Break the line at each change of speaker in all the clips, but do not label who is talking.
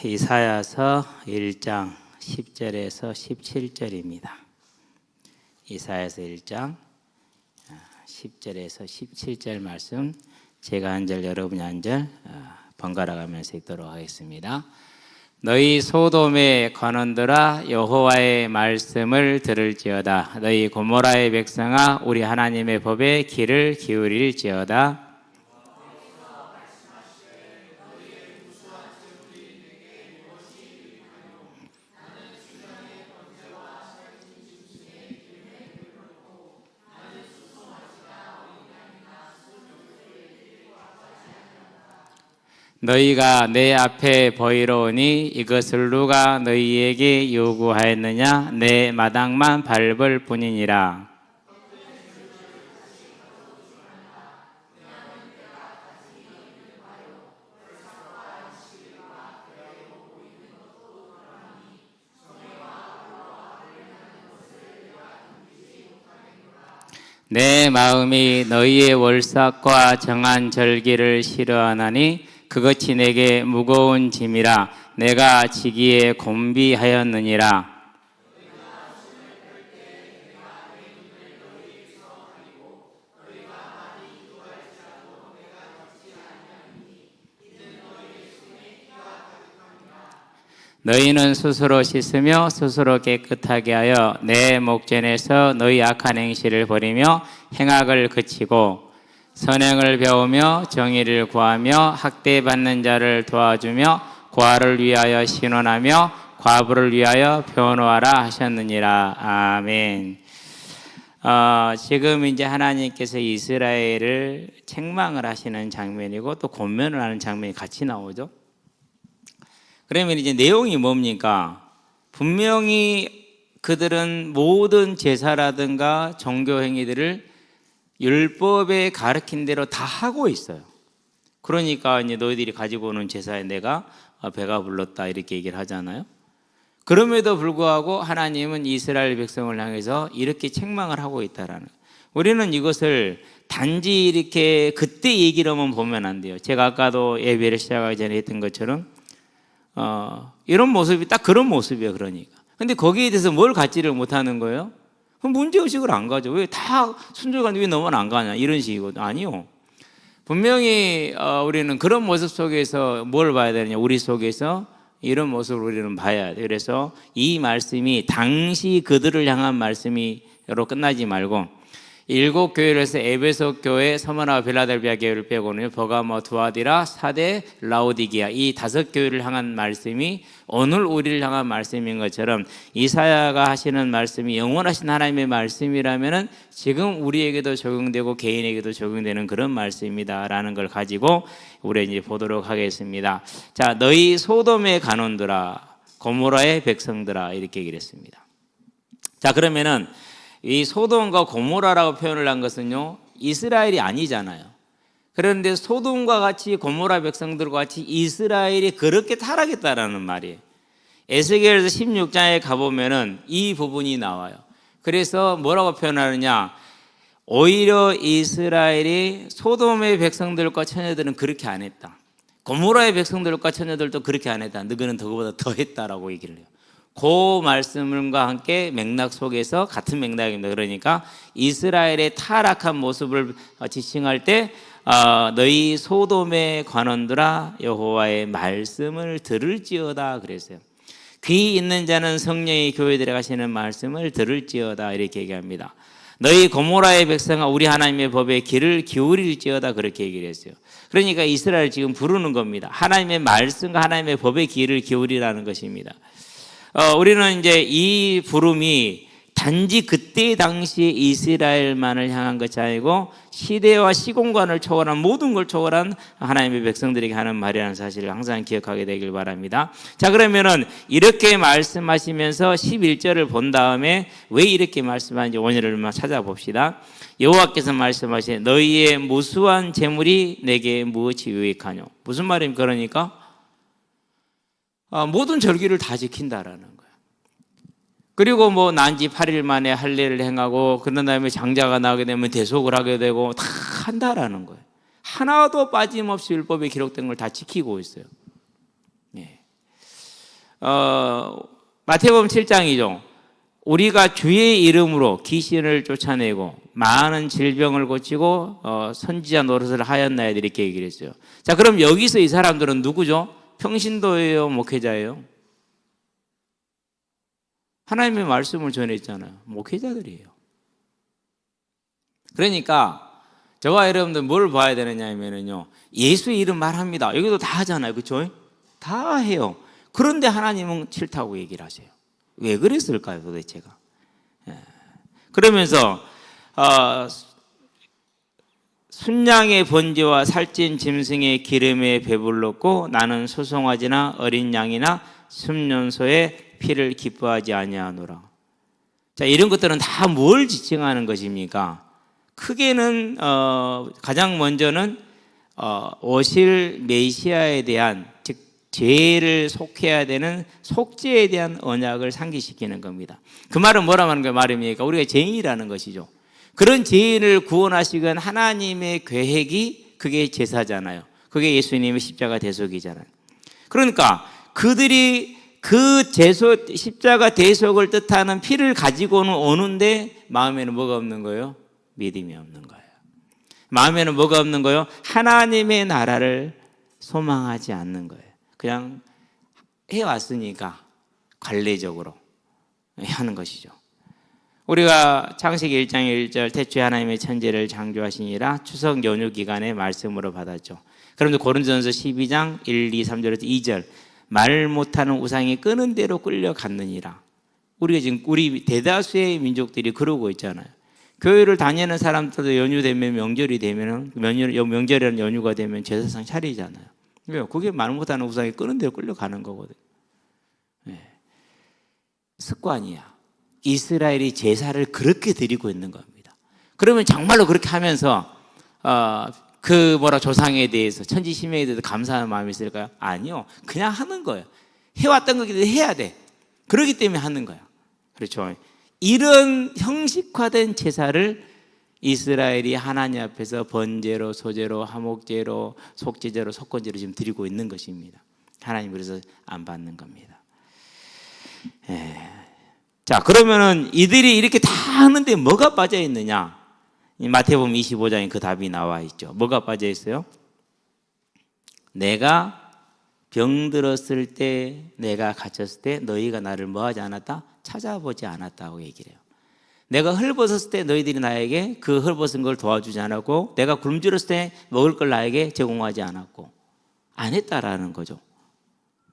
이사야서 1장 10절에서 17절입니다. 이사야서 1장 10절에서 17절 말씀, 제가 한 절 여러분이 한 절 번갈아 가면서 읽도록 하겠습니다. 너희 소돔의 관원들아, 여호와의 말씀을 들을지어다. 너희 고모라의 백성아, 우리 하나님의 법에 귀를 기울일지어다. 너희가 내 앞에 보이러오니 이것을 누가 너희에게 요구하였느냐? 내 마당만 밟을 뿐이니라. 내 마음이 너희의 월삭과 정한 절기를 싫어하나니 그것이 내게 무거운 짐이라. 내가 지기에 곤비하였느니라. 너희는 스스로 씻으며 스스로 깨끗하게 하여 내 목전에서 너희 악한 행실을 버리며 행악을 그치고 선행을 배우며 정의를 구하며 학대받는 자를 도와주며 고아를 위하여 신원하며 과부를 위하여 변호하라 하셨느니라. 아멘. 지금 이제 하나님께서 이스라엘을 책망을 하시는 장면이고 또 권면을 하는 장면이 같이 나오죠. 그러면 이제 내용이 뭡니까? 분명히 그들은 모든 제사라든가 종교 행위들을 율법에 가르친 대로 다 하고 있어요. 그러니까 이제 너희들이 가지고 오는 제사에 내가 배가 불렀다 이렇게 얘기를 하잖아요. 그럼에도 불구하고 하나님은 이스라엘 백성을 향해서 이렇게 책망을 하고 있다라는 거예요. 우리는 이것을 단지 이렇게 그때 얘기로만 보면 안 돼요. 제가 아까도 예배를 시작하기 전에 했던 것처럼 이런 모습이 딱 그런 모습이에요. 그러니까. 근데 거기에 대해서 뭘 갖지를 못하는 거예요? 그럼 문제의식을 안 가죠. 왜 다 순종하는데 왜 너만 안 가냐 이런 식이거든요. 아니요. 분명히 우리는 그런 모습 속에서 뭘 봐야 되느냐. 우리 속에서 이런 모습을 우리는 봐야 돼요. 그래서 이 말씀이 당시 그들을 향한 말씀이로 끝나지 말고 7교회를 해서 에베소 교회, 서머나와 빌라델비아 교회를 빼고는 버가모, 두아디라, 사데, 라오디게아 이 5교회를 향한 말씀이 오늘 우리를 향한 말씀인 것처럼 이사야가 하시는 말씀이 영원하신 하나님의 말씀이라면은 지금 우리에게도 적용되고 개인에게도 적용되는 그런 말씀이다라는 걸 가지고 우리 이제 보도록 하겠습니다. 자, 너희 소돔의 간원들아, 고모라의 백성들아 이렇게 얘기를 했습니다. 자, 그러면은 이 소돔과 고모라라고 표현을 한 것은요, 이스라엘이 아니잖아요. 그런데 소돔과 같이 고모라 백성들과 같이 이스라엘이 그렇게 타락했다라는 말이에요. 에스겔서 16장에 가보면은 이 부분이 나와요. 그래서 뭐라고 표현하느냐? 오히려 이스라엘이 소돔의 백성들과 처녀들은 그렇게 안 했다. 고모라의 백성들과 처녀들도 그렇게 안 했다. 너희는 그거보다 더 했다라고 얘기를 해요. 그 말씀과 함께 맥락 속에서 같은 맥락입니다. 그러니까 이스라엘의 타락한 모습을 지칭할 때 너희 소돔의 관원들아 여호와의 말씀을 들을지어다 그랬어요. 귀 있는 자는 성령의 교회에 들어가시는 말씀을 들을지어다 이렇게 얘기합니다. 너희 고모라의 백성아 우리 하나님의 법에 귀를 기울일지어다 그렇게 얘기를 했어요. 그러니까 이스라엘 지금 부르는 겁니다. 하나님의 말씀과 하나님의 법에 귀를 기울이라는 것입니다. 우리는 이제 이 부름이 단지 그때 당시 이스라엘만을 향한 것이 아니고 시대와 시공간을 초월한 모든 걸 초월한 하나님의 백성들에게 하는 말이라는 사실을 항상 기억하게 되길 바랍니다. 자, 그러면은 이렇게 말씀하시면서 11절을 본 다음에 왜 이렇게 말씀하는지 원인을 찾아봅시다. 여호와께서 말씀하시되 너희의 무수한 재물이 내게 무엇이 유익하뇨? 무슨 말입니까? 그러니까 모든 절기를 다 지킨다라는 거예요. 그리고 뭐 난지 8일 만에 할례를 행하고 그런 다음에 장자가 나게 되면 대속을 하게 되고 다 한다라는 거예요. 하나도 빠짐없이 율법에 기록된 걸 다 지키고 있어요. 네. 마태복음 7장이죠. 우리가 주의 이름으로 귀신을 쫓아내고 많은 질병을 고치고 선지자 노릇을 하였나이다 이렇게 얘기를 했어요. 자, 그럼 여기서 이 사람들은 누구죠? 평신도예요, 목회자예요? 하나님의 말씀을 전했잖아요. 목회자들이에요. 그러니까 저와 여러분들 뭘 봐야 되느냐 하면요, 예수 이름 말합니다. 여기도 다 하잖아요, 그렇죠? 다 해요. 그런데 하나님은 싫다고 얘기를 하세요. 왜 그랬을까요, 도대체가? 그러면서 순양의 번제와 살찐 짐승의 기름에 배불렀고 나는 소송아지나 어린 양이나 순년소의 피를 기뻐하지 아니하노라. 자, 이런 것들은 다 뭘 지칭하는 것입니까? 크게는 가장 먼저는 오실 메시아에 대한, 즉 죄를 속해야 되는 속죄에 대한 언약을 상기시키는 겁니다. 그 말은 뭐라고 하는 말입니까? 우리가 죄인이라는 것이죠. 그런 죄인을 구원하시건 하나님의 계획이 그게 제사잖아요. 그게 예수님의 십자가 대속이잖아요. 그러니까 그들이 그 십자가 대속을 뜻하는 피를 가지고는 오는데 마음에는 뭐가 없는 거예요? 믿음이 없는 거예요. 마음에는 뭐가 없는 거예요? 하나님의 나라를 소망하지 않는 거예요. 그냥 해왔으니까 관례적으로 하는 것이죠. 우리가 창세기 1장 1절 태초에 하나님의 천지를 창조하시니라 추석 연휴 기간에 말씀으로 받았죠. 그런데 고린도전서 12장 1, 2, 3절에서 2절 말 못하는 우상이 끄는 대로 끌려갔느니라. 우리가 지금 우리 대다수의 민족들이 그러고 있잖아요. 교회를 다니는 사람들도 연휴 되면 명절이 되면 명절이라는 연휴가 되면 제사상 차리잖아요. 왜요? 그게 말 못하는 우상이 끄는 대로 끌려가는 거거든요. 네. 습관이야. 이스라엘이 제사를 그렇게 드리고 있는 겁니다. 그러면 정말로 그렇게 하면서 조상에 대해서 천지신명에 대해서 감사하는 마음이 있을까요? 아니요. 그냥 하는 거예요. 해왔던 거기 때문에 해야 돼. 그렇기 때문에 하는 거야. 그렇죠. 이런 형식화된 제사를 이스라엘이 하나님 앞에서 번제로, 소제로, 화목제로, 속죄제로, 속건제로 지금 드리고 있는 것입니다. 하나님 그래서 안 받는 겁니다. 자, 그러면은 이들이 이렇게 다 하는데 뭐가 빠져 있느냐? 마태복음 25장에 그 답이 나와 있죠. 뭐가 빠져 있어요? 내가 병들었을 때, 내가 갇혔을 때 너희가 나를 뭐하지 않았다? 찾아보지 않았다고 얘기를 해요. 내가 헐벗었을 때 너희들이 나에게 그 헐벗은 걸 도와주지 않았고, 내가 굶주렸을 때 먹을 걸 나에게 제공하지 않았고, 안 했다라는 거죠.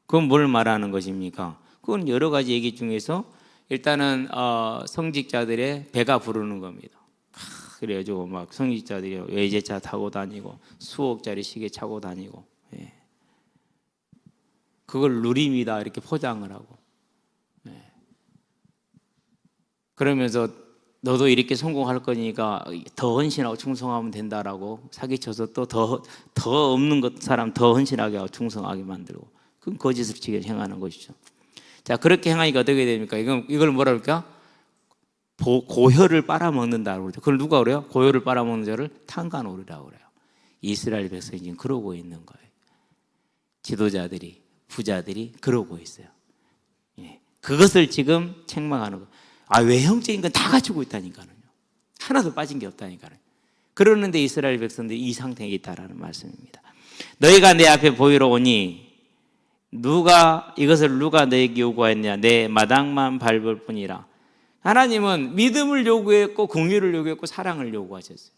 그건 뭘 말하는 것입니까? 그건 여러 가지 얘기 중에서 일단은 성직자들의 배가 부르는 겁니다. 그래가지고 막 성직자들이 외제차 타고 다니고 수억짜리 시계 차고 다니고, 그걸 누림이다 이렇게 포장을 하고, 그러면서 너도 이렇게 성공할 거니까 더 헌신하고 충성하면 된다라고 사기쳐서 또 더 없는 사람 더 헌신하게 하고 충성하게 만들고, 그건 거짓을 지게 행하는 것이죠. 자, 그렇게 행하니까 어떻게 됩니까? 이걸 뭐라 그럴까? 고혈을 빨아먹는다고 그러죠. 그걸 누가 그래요? 고혈을 빨아먹는 자를 탕간오리라고 그래요. 이스라엘 백성이 지금 그러고 있는 거예요. 지도자들이, 부자들이 그러고 있어요. 그것을 지금 책망하는 거예요. 외형적인 건 다 갖추고 있다니까요. 하나도 빠진 게 없다니까요. 그러는데 이스라엘 백성들이 이 상태에 있다라는 말씀입니다. 너희가 내 앞에 보이러 오니 이것을 누가 너에게 요구하였냐? 내 마당만 밟을 뿐이라. 하나님은 믿음을 요구했고 공의를 요구했고 사랑을 요구하셨어요.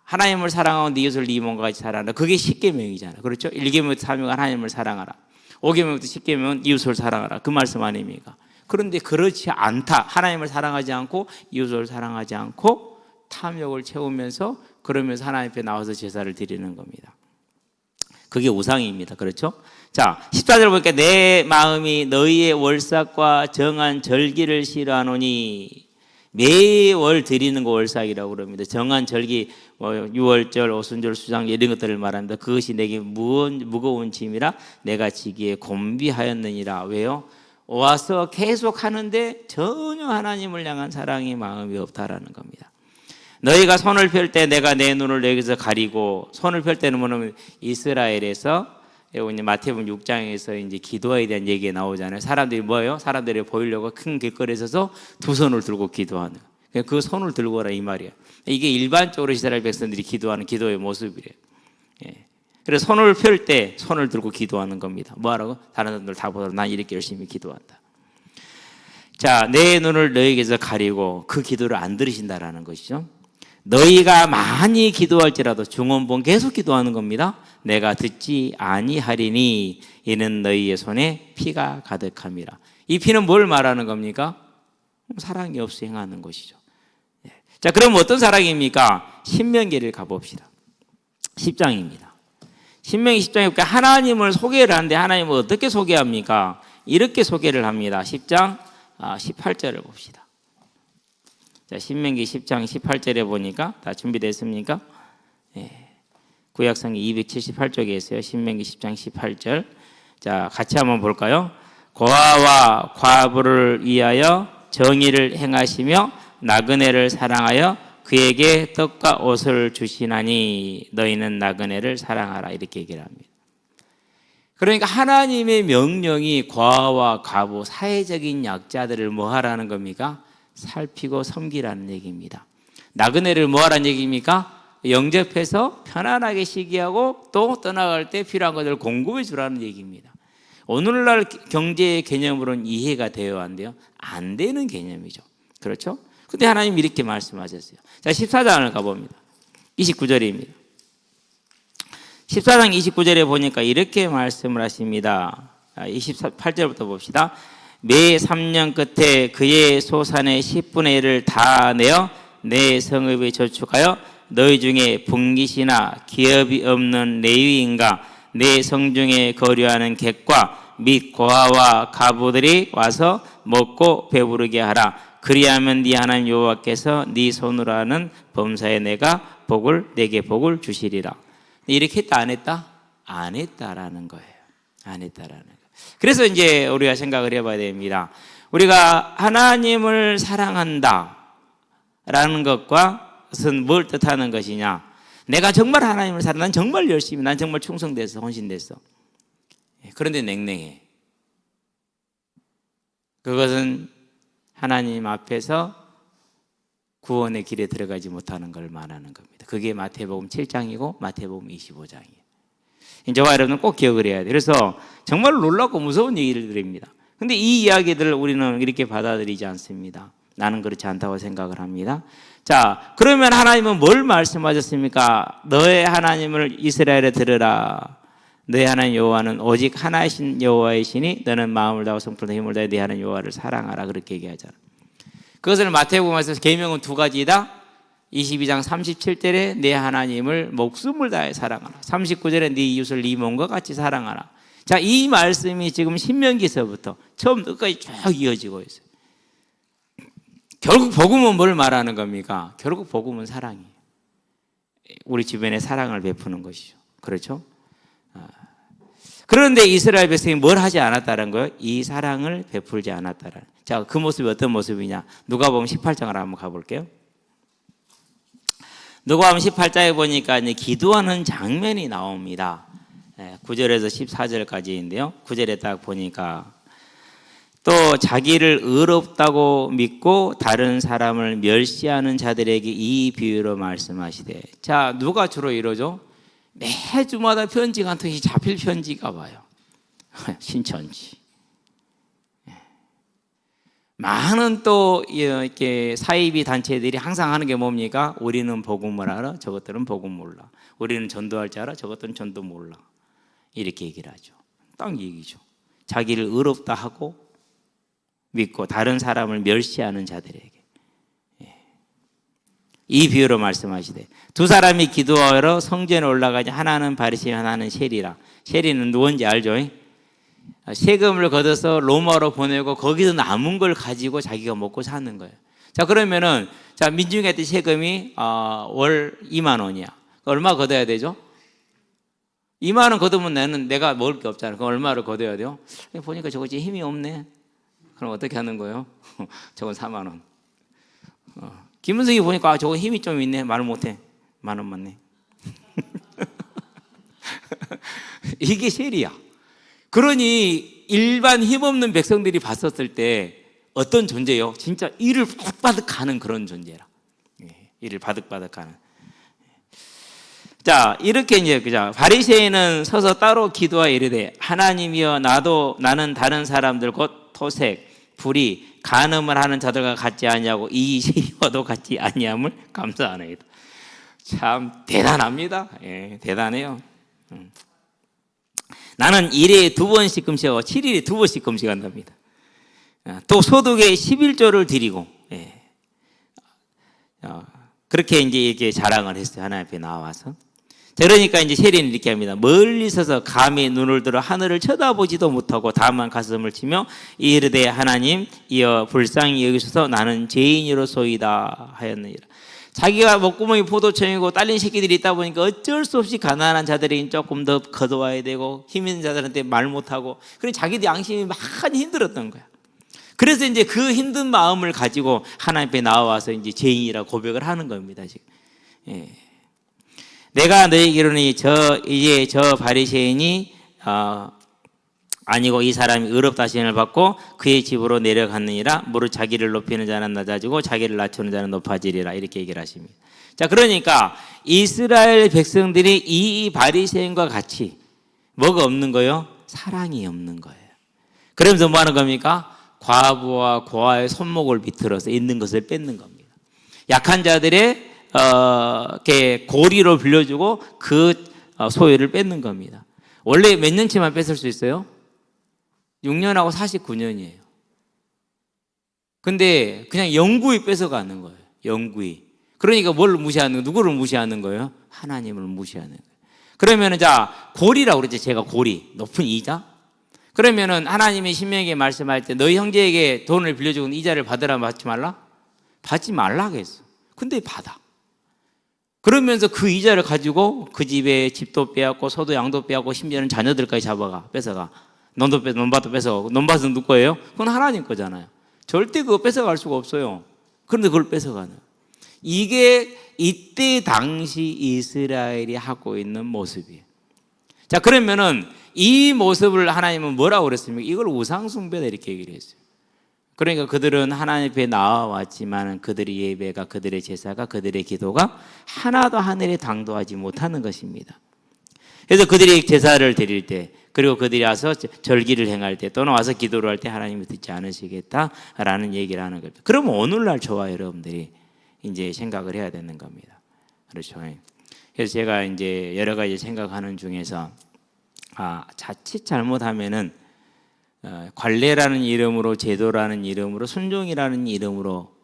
하나님을 사랑하고 네 이웃을 네 몸과 같이 사랑하라. 그게 10계명이잖아요. 그렇죠? 1계명부터 3계명 하나님을 사랑하라. 5계명부터 10계명은 이웃을 사랑하라. 그 말씀 아닙니까? 그런데 그렇지 않다. 하나님을 사랑하지 않고 이웃을 사랑하지 않고 탐욕을 채우면서 그러면서 하나님 앞에 나와서 제사를 드리는 겁니다. 그게 우상입니다. 그렇죠? 자, 14절 보니까 내 마음이 너희의 월삭과 정한 절기를 싫어하노니, 매월 드리는 거 월삭이라고 그럽니다. 정한 절기, 유월절, 오순절, 수장 이런 것들을 말합니다. 그것이 내게 무거운 짐이라 내가 지기에 곤비하였느니라. 왜요? 와서 계속 하는데 전혀 하나님을 향한 사랑의 마음이 없다라는 겁니다. 너희가 손을 펼 때 내가 내 눈을 너희에게서 가리고, 손을 펼 때는 뭐냐면 이스라엘에서 여러분 이제 마태복음 6장에서 이제 기도에 대한 얘기가 나오잖아요. 사람들이 뭐예요? 사람들이 보이려고 큰 길거리에 서서 두 손을 들고 기도하는. 그 손을 들고 오라 이 말이에요. 이게 일반적으로 이스라엘 백성들이 기도하는 기도의 모습이래요. 예. 그래서 손을 펼 때 손을 들고 기도하는 겁니다. 뭐하라고? 다른 사람들 다 보더라도 난 이렇게 열심히 기도한다. 자, 내 눈을 너희에게서 가리고 그 기도를 안 들으신다라는 것이죠. 너희가 많이 기도할지라도 중원본 계속 기도하는 겁니다. 내가 듣지 아니하리니 이는 너희의 손에 피가 가득함이라. 이 피는 뭘 말하는 겁니까? 사랑이 없이 행하는 것이죠. 자, 그럼 어떤 사랑입니까? 신명기를 가봅시다. 10장입니다. 신명기 10장에 하나님을 소개를 하는데 하나님을 어떻게 소개합니까? 이렇게 소개를 합니다. 10장 18절을 봅시다. 자, 신명기 10장 18절에 보니까 다 준비됐습니까? 예. 구약성경 278쪽에 있어요. 신명기 10장 18절. 자, 같이 한번 볼까요? 고아와 과부를 위하여 정의를 행하시며 나그네를 사랑하여 그에게 떡과 옷을 주시나니 너희는 나그네를 사랑하라. 이렇게 얘기를 합니다. 그러니까 하나님의 명령이 고아와 과부, 사회적인 약자들을 뭐 하라는 겁니까? 살피고 섬기라는 얘기입니다. 나그네를 뭐 하라는 얘기입니까? 영접해서 편안하게 쉬게 또 떠나갈 때 필요한 것들을 공급해 주라는 얘기입니다. 오늘날 경제의 개념으로는 이해가 돼요, 안 돼요? 안 되는 개념이죠. 그렇죠? 근데 하나님 이렇게 말씀하셨어요. 자, 14장을 가봅니다. 29절입니다. 14장 29절에 보니까 이렇게 말씀을 하십니다. 28절부터 봅시다. 매 3년 끝에 그의 소산의 10분의 1을 다 내어 내 성읍에 저축하여 너희 중에 분깃이나 기업이 없는 레위인과 내 성중에 거류하는 객과 및 고아와 가부들이 와서 먹고 배부르게 하라. 그리하면 네 하나님 여호와께서 네 손으로 하는 범사에 내게 복을 주시리라. 이렇게 했다 안 했다? 안 했다라는 거예요. 안 했다라는 거예요. 그래서 이제 우리가 생각을 해봐야 됩니다. 우리가 하나님을 사랑한다 라는 것은 뭘 뜻하는 것이냐? 내가 정말 하나님을 사랑해. 난 정말 열심히, 난 정말 충성됐어, 헌신됐어. 그런데 냉랭해. 그것은 하나님 앞에서 구원의 길에 들어가지 못하는 걸 말하는 겁니다. 그게 마태복음 7장이고 마태복음 25장이에요. 저와 여러분은 꼭 기억을 해야 돼요. 그래서 정말 놀랍고 무서운 얘기를 드립니다. 근데 이 이야기들을 우리는 이렇게 받아들이지 않습니다. 나는 그렇지 않다고 생각을 합니다. 자, 그러면 하나님은 뭘 말씀하셨습니까? 너의 하나님을 이스라엘에 들으라. 너의 하나님 여호와는 오직 하나이신 여호와이시니 너는 마음을 다하고 성품을 다하고 힘을 다해 네 하나님 여호와를 사랑하라. 그렇게 얘기하잖아. 그것을 마태복음에서 계명은 두 가지다. 22장 37절에 내 하나님을 목숨을 다해 사랑하라. 39절에 네 이웃을 네 몸과 같이 사랑하라. 자, 이 말씀이 지금 신명기서부터 처음부터 끝까지 쭉 이어지고 있어요. 결국 복음은 뭘 말하는 겁니까? 결국 복음은 사랑이에요. 우리 주변에 사랑을 베푸는 것이죠. 그렇죠? 그런데 이스라엘 백성이 뭘 하지 않았다는 거예요? 이 사랑을 베풀지 않았다는. 자, 그 모습이 어떤 모습이냐? 누가복음 18장을 한번 가볼게요. 누가복음 18장에 보니까 이제 기도하는 장면이 나옵니다. 9절에서 14절까지인데요. 9절에 딱 보니까 또 자기를 의롭다고 믿고 다른 사람을 멸시하는 자들에게 이 비유로 말씀하시되. 자, 누가 주로 이러죠? 매주마다 편지가 한 통씩 잡힐 편지가 와요. 신천지. 많은 또 이렇게 사이비 단체들이 항상 하는 게 뭡니까? 우리는 복음을 알아, 저것들은 복음 몰라. 우리는 전도할 줄 알아, 저것들은 전도 몰라. 이렇게 얘기를 하죠. 딱 얘기죠. 자기를 의롭다 하고 믿고 다른 사람을 멸시하는 자들에게. 이 비유로 말씀하시되 두 사람이 기도하러 성전에 올라가니 하나는 바리새인 하나는 세리라. 세리는 누군지 알죠? 세금을 걷어서 로마로 보내고 거기서 남은 걸 가지고 자기가 먹고 사는 거예요. 자, 그러면은 자, 민중한테 세금이 월 2만 원이야. 얼마 걷어야 되죠? 2만 원 걷으면 내가 먹을 게 없잖아. 그럼 얼마를 걷어야 돼요? 보니까 저거 힘이 없네. 그럼 어떻게 하는 거예요? 저건 4만 원. 김은석이 보니까 저거 힘이 좀 있네. 말을 못해. 10,000원 맞네. 이게 셀이야. 그러니 일반 힘없는 백성들이 봤었을 때 어떤 존재요? 진짜 이를 바득바득 하는 그런 존재라. 이를 바득바득 하는. 자, 이렇게 이제 그죠. 바리새인은 서서 따로 기도하여 이르되 하나님이여 나는 다른 사람들 곧 토색, 불의, 간음을 하는 자들과 같지 아니하고 이 시와도 같지 아니함을 감사하나이다. 참 대단합니다. 예, 대단해요. 나는 1회에 2번씩 금식하고 7일에 2번씩 금식한답니다. 또 소득에 11조를 드리고, 예. 그렇게 이제 이렇게 자랑을 했어요. 하나님 앞에 나와서. 그러니까 이제 세리는 이렇게 합니다. 멀리 서서 감히 눈을 들어 하늘을 쳐다보지도 못하고 다만 가슴을 치며 이르되 하나님 이여 불쌍히 여기소서 나는 죄인이로소이다 하였느니라. 자기가 목구멍이 포도청이고 딸린 새끼들이 있다 보니까 어쩔 수 없이 가난한 자들이 조금 더 거둬와야 되고 힘 있는 자들한테 말 못하고 그래 자기도 양심이 많이 힘들었던 거야. 그래서 이제 그 힘든 마음을 가지고 하나님 앞에 나와서 이제 죄인이라고 고백을 하는 겁니다. 지금. 예. 내가 너에게 이르노니 이제 저 바리새인이 아니고 이 사람이 의롭다 시인을 받고 그의 집으로 내려갔느니라. 무릇 자기를 높이는 자는 낮아지고 자기를 낮추는 자는 높아지리라. 이렇게 얘기를 하십니다. 자, 그러니까 이스라엘 백성들이 이 바리새인과 같이 뭐가 없는 거예요? 사랑이 없는 거예요. 그러면서 뭐 하는 겁니까? 과부와 고아의 손목을 비틀어서 있는 것을 뺏는 겁니다. 약한 자들의 이렇게 고리로 빌려주고 그 소유를 뺏는 겁니다. 원래 몇 년치만 뺏을 수 있어요? 6년하고 49년이에요. 근데 그냥 영구히 뺏어가는 거예요. 영구히. 그러니까 뭘 무시하는 거예요? 누구를 무시하는 거예요? 하나님을 무시하는 거예요. 그러면은 자, 고리라고 그랬죠. 제가 고리. 높은 이자. 그러면은 하나님이 신명기에 말씀할 때 너희 형제에게 돈을 빌려주고 이자를 받으라 받지 말라? 받지 말라고 했어. 근데 받아. 그러면서 그 이자를 가지고 그 집에 집도 빼앗고 소도 양도 빼앗고 심지어는 자녀들까지 뺏어가. 논밭도 뺏어가고. 논밭은 누구 거예요? 그건 하나님 거잖아요. 절대 그거 뺏어갈 수가 없어요. 그런데 그걸 뺏어가는. 이게 이때 당시 이스라엘이 하고 있는 모습이에요. 자, 그러면은 이 모습을 하나님은 뭐라고 그랬습니까? 이걸 우상숭배다 이렇게 얘기를 했어요. 그러니까 그들은 하나님 앞에 나와왔지만 그들의 예배가, 그들의 제사가, 그들의 기도가 하나도 하늘에 당도하지 못하는 것입니다. 그래서 그들이 제사를 드릴 때, 그리고 그들이 와서 절기를 행할 때, 또는 와서 기도를 할 때 하나님이 듣지 않으시겠다라는 얘기를 하는 겁니다. 그러면 오늘날 저와 여러분들이 이제 생각을 해야 되는 겁니다. 그렇죠. 그래서 제가 이제 여러 가지 생각하는 중에서 자칫 잘못하면은 관례라는 이름으로, 제도라는 이름으로, 순종이라는 이름으로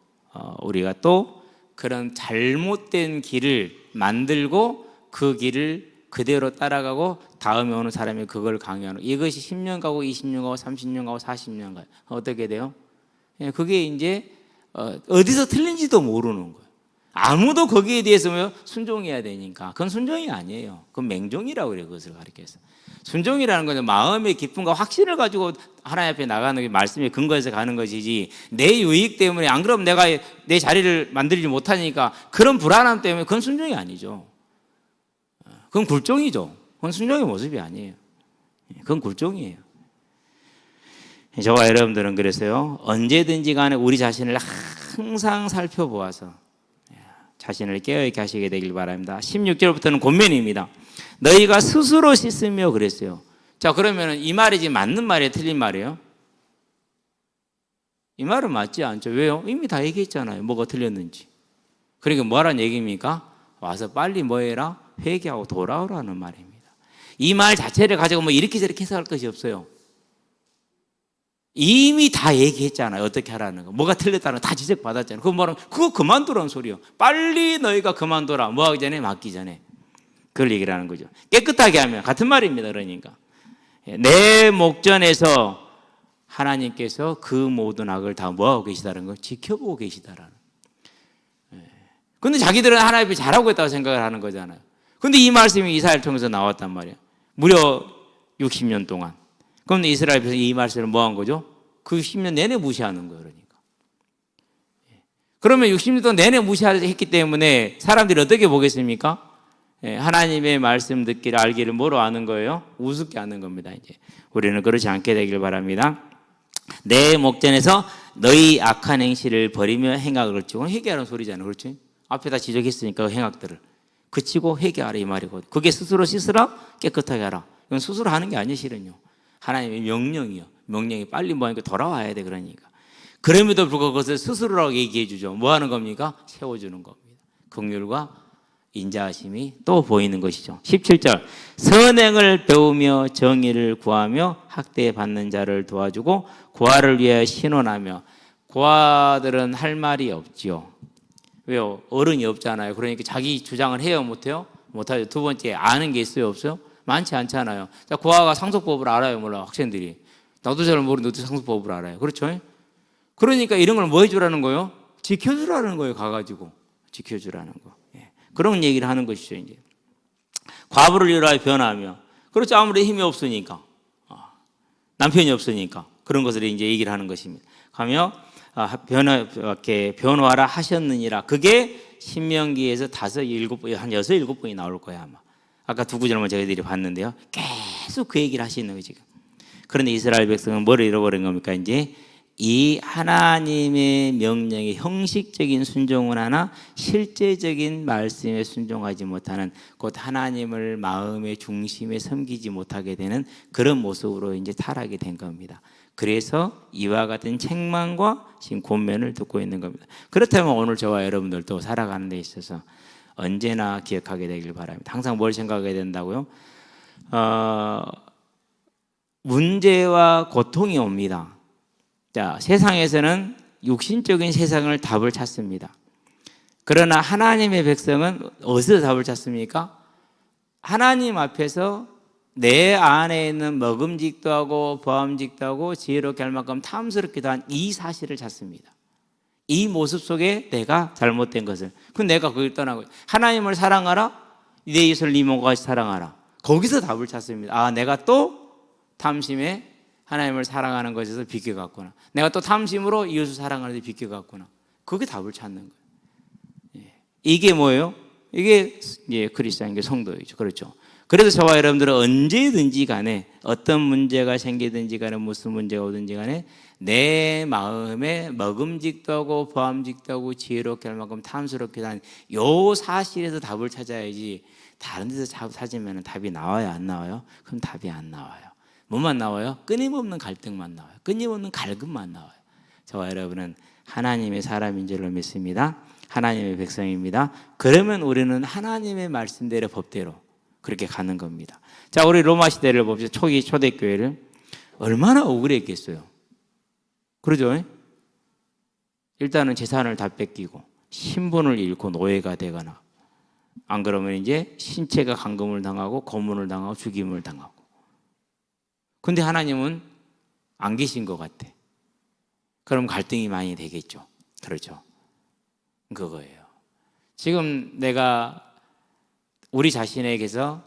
우리가 또 그런 잘못된 길을 만들고 그 길을 그대로 따라가고 다음에 오는 사람이 그걸 강요하는, 이것이 10년 가고 20년 가고 30년 가고 40년 가요. 어떻게 돼요? 그게 이제 어디서 틀린지도 모르는 거예요. 아무도 거기에 대해서 순종해야 되니까. 그건 순종이 아니에요. 그건 맹종이라고 그래요. 그것을 가리켜서. 순종이라는 것은 마음의 기쁨과 확신을 가지고 하나님 앞에 나가는 게 말씀에 근거해서 가는 것이지, 내 유익 때문에, 안 그러면 내가 내 자리를 만들지 못하니까 그런 불안함 때문에, 그건 순종이 아니죠. 그건 굴종이죠. 그건 순종의 모습이 아니에요. 그건 굴종이에요. 저와 여러분들은 그래서요, 언제든지 간에 우리 자신을 항상 살펴보아서 자신을 깨어있게 하시게 되길 바랍니다. 16절부터는 권면입니다. 너희가 스스로 씻으며 그랬어요. 자, 그러면 이 말이 지금 맞는 말이에요? 틀린 말이에요? 이 말은 맞지 않죠. 왜요? 이미 다 얘기했잖아요. 뭐가 틀렸는지. 그러니까 뭐라는 얘기입니까? 와서 빨리 뭐 해라? 회개하고 돌아오라는 말입니다. 이 말 자체를 가지고 뭐 이렇게 저렇게 해석할 것이 없어요. 이미 다 얘기했잖아요. 어떻게 하라는 거. 뭐가 틀렸다는 거 다 지적받았잖아요. 그거 그만두라는 소리요. 빨리 너희가 그만둬라. 뭐 하기 전에? 맞기 전에. 그걸 얘기를 하는 거죠. 깨끗하게 하면 같은 말입니다. 그러니까 내 목전에서 하나님께서 그 모든 악을 다 뭐하고 계시다는 걸 지켜보고 계시다라는. 근데 자기들은 하나님 앞에 잘하고 있다고 생각을 하는 거잖아요. 근데 이 말씀이 이사야를 통해서 나왔단 말이에요. 무려 60년 동안. 그럼 이스라엘에서 이 말씀을 뭐 한 거죠? 그 10년 내내 무시하는 거예요. 그러니까. 그러면 60년 동안 내내 무시했기 때문에 사람들이 어떻게 보겠습니까? 하나님의 말씀 듣기를 알기를 뭐로 아는 거예요? 우습게 아는 겁니다. 이제 우리는 그렇지 않게 되길 바랍니다. 내 목전에서 너희 악한 행실을 버리며 행악을 그치고, 회개하라는 소리잖아요. 그렇지? 앞에다 지적했으니까 그 행악들을 그치고 회개하라 이 말이고, 그게 스스로 씻으라, 깨끗하게 하라. 이건 스스로 하는 게 아니에요. 실은요, 하나님의 명령이요. 명령이 빨리 뭐하니까 돌아와야 돼. 그러니까 그럼에도 불구하고 그것을 스스로라고 얘기해 주죠. 뭐 하는 겁니까? 세워주는 겁니다. 긍휼과 인자하심이 또 보이는 것이죠. 17절, 선행을 배우며 정의를 구하며 학대받는 자를 도와주고 고아를 위하여 신원하며. 고아들은 할 말이 없지요. 왜요? 어른이 없잖아요. 그러니까 자기 주장을 해요, 못해요? 못하죠. 두 번째, 아는 게 있어요, 없어요? 많지 않잖아요. 자, 고아가 상속법을 알아요, 몰라? 학생들이. 나도 잘 모르는데 어떻게 상속법을 알아요? 그렇죠? 그러니까 이런 걸 뭐 해주라는 거예요? 지켜주라는 거예요. 가가지고 지켜주라는 거. 그런 얘기를 하는 것이죠. 이제 과부를 위하여 변하며. 그렇죠. 아무리 힘이 없으니까, 남편이 없으니까 그런 것을 이제 얘기를 하는 것입니다. 가며 변화하라 하셨느니라. 그게 신명기에서 한 6, 7번이 나올 거예요 아마. 아까 두 구절만 저희들이 봤는데요. 계속 그 얘기를 하시는 거예요 지금. 그런데 이스라엘 백성은 뭘 잃어버린 겁니까? 이제 이 하나님의 명령에 형식적인 순종은 하나 실제적인 말씀에 순종하지 못하는, 곧 하나님을 마음의 중심에 섬기지 못하게 되는 그런 모습으로 이제 타락이 된 겁니다. 그래서 이와 같은 책망과 지금 권면을 듣고 있는 겁니다. 그렇다면 오늘 저와 여러분들도 살아가는 데 있어서 언제나 기억하게 되길 바랍니다. 항상 뭘 생각해야 된다고요? 문제와 고통이 옵니다. 자, 세상에서는 육신적인 세상을 답을 찾습니다. 그러나 하나님의 백성은 어디서 답을 찾습니까? 하나님 앞에서 내 안에 있는 먹음직도 하고 보암직도 하고 지혜롭게 할 만큼 탐스럽기도 한 이 사실을 찾습니다. 이 모습 속에 내가 잘못된 것을, 그 내가 그걸 떠나고 하나님을 사랑하라, 내 이웃을 네 몸과 같이 사랑하라. 거기서 답을 찾습니다. 아, 내가 또 탐심에 하나님을 사랑하는 것에서 비껴갔구나. 내가 또 탐심으로 이웃을 사랑하는 데 비껴갔구나. 그게 답을 찾는 거예요. 이게 뭐예요? 이게 그리스도인의 성도이죠. 그렇죠. 그래서 저와 여러분들은 언제든지 간에 어떤 문제가 생기든지 간에 무슨 문제가 오든지 간에 내 마음에 먹음직도 하고 보암직도 하고 지혜롭게 할 만큼 탐스럽게 한 요 사실에서 답을 찾아야지, 다른 데서 찾으면 답이 나와요, 안 나와요? 그럼 답이 안 나와요. 뭐만 나와요? 끊임없는 갈등만 나와요. 끊임없는 갈급만 나와요. 저와 여러분은 하나님의 사람인 줄로 믿습니다. 하나님의 백성입니다. 그러면 우리는 하나님의 말씀대로 법대로 그렇게 가는 겁니다. 자, 우리 로마 시대를 봅시다. 초기 초대교회를 얼마나 억울했겠어요. 그러죠? 일단은 재산을 다 뺏기고 신분을 잃고 노예가 되거나, 안 그러면 이제 신체가 감금을 당하고 고문을 당하고 죽임을 당하고. 근데 하나님은 안 계신 것 같아. 그럼 갈등이 많이 되겠죠. 그렇죠. 그거예요. 지금 내가 우리 자신에게서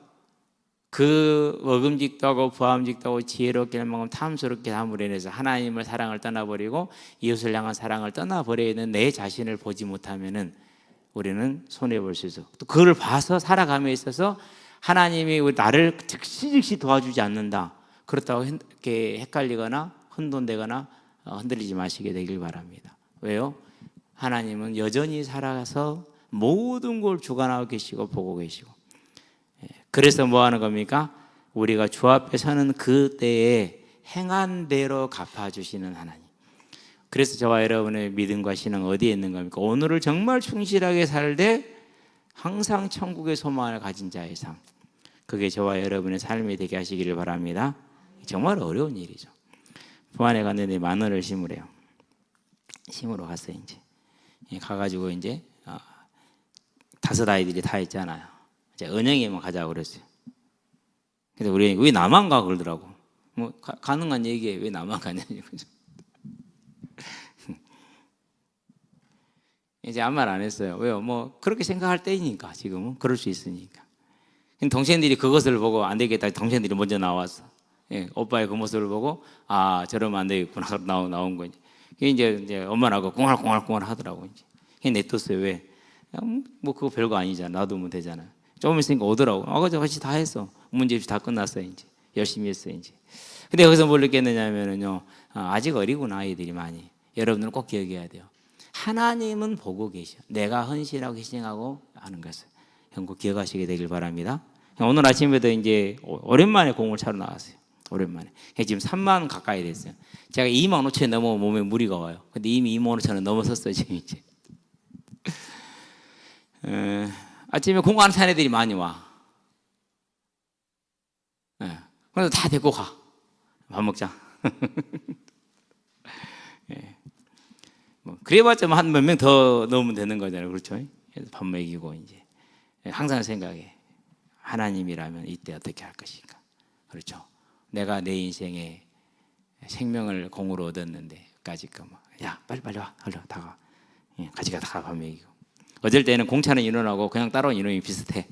그 먹음직도 하고 부함직도 하고 지혜롭게 할 만큼 탐스럽게 함으로 인해서 하나님을 사랑을 떠나버리고 이웃을 향한 사랑을 떠나버려야 되는 내 자신을 보지 못하면은 우리는 손해볼 수 있어. 또 그걸 봐서 살아감에 있어서 하나님이 나를 즉시 도와주지 않는다. 그렇다고 이렇게 헷갈리거나 혼돈되거나 흔들리지 마시게 되길 바랍니다. 왜요? 하나님은 여전히 살아서 모든 걸 주관하고 계시고 보고 계시고. 그래서 뭐 하는 겁니까? 우리가 주 앞에 서는 그 때에 행한 대로 갚아주시는 하나님. 그래서 저와 여러분의 믿음과 신앙 어디에 있는 겁니까? 오늘을 정말 충실하게 살되 항상 천국의 소망을 가진 자의 삶. 그게 저와 여러분의 삶이 되게 하시기를 바랍니다. 정말 어려운 일이죠. 부안에 갔는데 마늘을 심으래요. 심으러 갔어요. 이제 가가지고 이제 5 아이들이 다 있잖아요. 이제 은행에만 가자고 그랬어요. 그래서 우리 왜 나만 가 그러더라고. 뭐 가능한 얘기에 왜 나만 가냐고. 이제 아무 말 안 했어요. 왜요? 뭐 그렇게 생각할 때이니까, 지금은 그럴 수 있으니까. 동생들이 그것을 보고 안 되겠다. 동생들이 먼저 나왔어. 오빠의 그 모습을 보고 아, 저러면 안 되겠구나 나온 거지. 이제 엄마라고 꽁알꽁알 하더라고. 이제 냅뒀어요. 왜? 뭐 그거 별거 아니잖아. 놔두면 되잖아. 조금 있으니까 오더라고. 그저 같이 다 했어. 문제 없이 다 끝났어 이제. 열심히 했어 이제. 근데 여기서 뭘 느꼈느냐면은요. 아직 어리구나 아이들이 많이. 여러분들은 꼭 기억해야 돼요. 하나님은 보고 계셔. 내가 헌신하고 희생하고 하는 것을. 꼭 기억하시게 되길 바랍니다. 오늘 아침에도 이제 오랜만에 공을 차러 나왔어요. 오랜만에. 지금 3만 가까이 됐어요. 제가 2만 5천에 넘으면 몸에 무리가 와요. 근데 이미 2만 5천은 넘어섰어요 지금 이제. 아침에 공부하는 사내들이 많이 와. 그래서 다 데리고 가. 밥 먹자. 뭐 그래봤자 한 몇 명 더 넣으면 되는 거잖아요, 그렇죠? 그래서 밥 먹이고 이제 항상 생각해. 하나님이라면 이때 어떻게 할 것인가, 그렇죠? 내가 내 인생에 생명을 공으로 얻었는데까지 야 빨리 와, 얼른 다가, 같이 가다가 밥 먹이고. 어쩔 때는 공차는 인원하고 그냥 따라온 인원이 비슷해.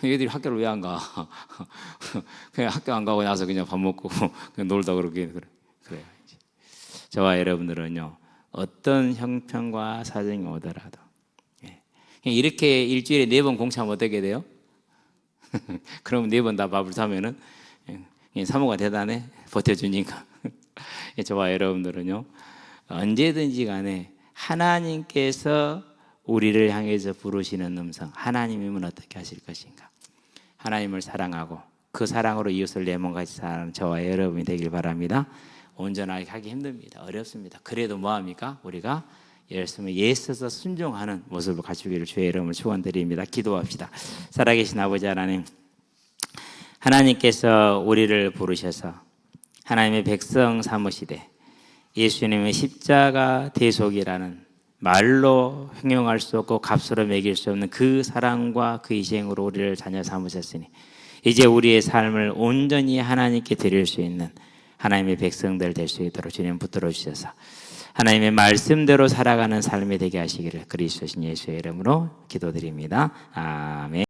얘들이 학교를 왜 안 가? 그냥 학교 안 가고 나서 그냥 밥 먹고 그냥 놀다 그러게 그래요. 저와 여러분들은요, 어떤 형편과 사정이 오더라도 이렇게 일주일에 4번 공차면 어떻게 돼요? 그러면 4번 다 밥을 사면은 사모가 대단해, 버텨주니까. 저와 여러분들은요, 언제든지 간에 하나님께서 우리를 향해서 부르시는 음성, 하나님이면 어떻게 하실 것인가? 하나님을 사랑하고 그 사랑으로 이웃을 내 몸같이 사랑하는 저와 여러분이 되길 바랍니다. 온전하게 하기 힘듭니다. 어렵습니다. 그래도 뭐합니까? 우리가 열심히 예수서 순종하는 모습을 갖추기를 주의 이름으로 축원드립니다. 기도합시다. 살아계신 아버지 하나님, 하나님께서 우리를 부르셔서 하나님의 백성 삼으시되 예수님의 십자가 대속이라는 말로 형용할 수 없고 값으로 매길 수 없는 그 사랑과 그 희생으로 우리를 자녀 삼으셨으니 이제 우리의 삶을 온전히 하나님께 드릴 수 있는 하나님의 백성들 될 수 있도록 주님 붙들어 주셔서 하나님의 말씀대로 살아가는 삶이 되게 하시기를 그리스도신 예수의 이름으로 기도드립니다. 아멘.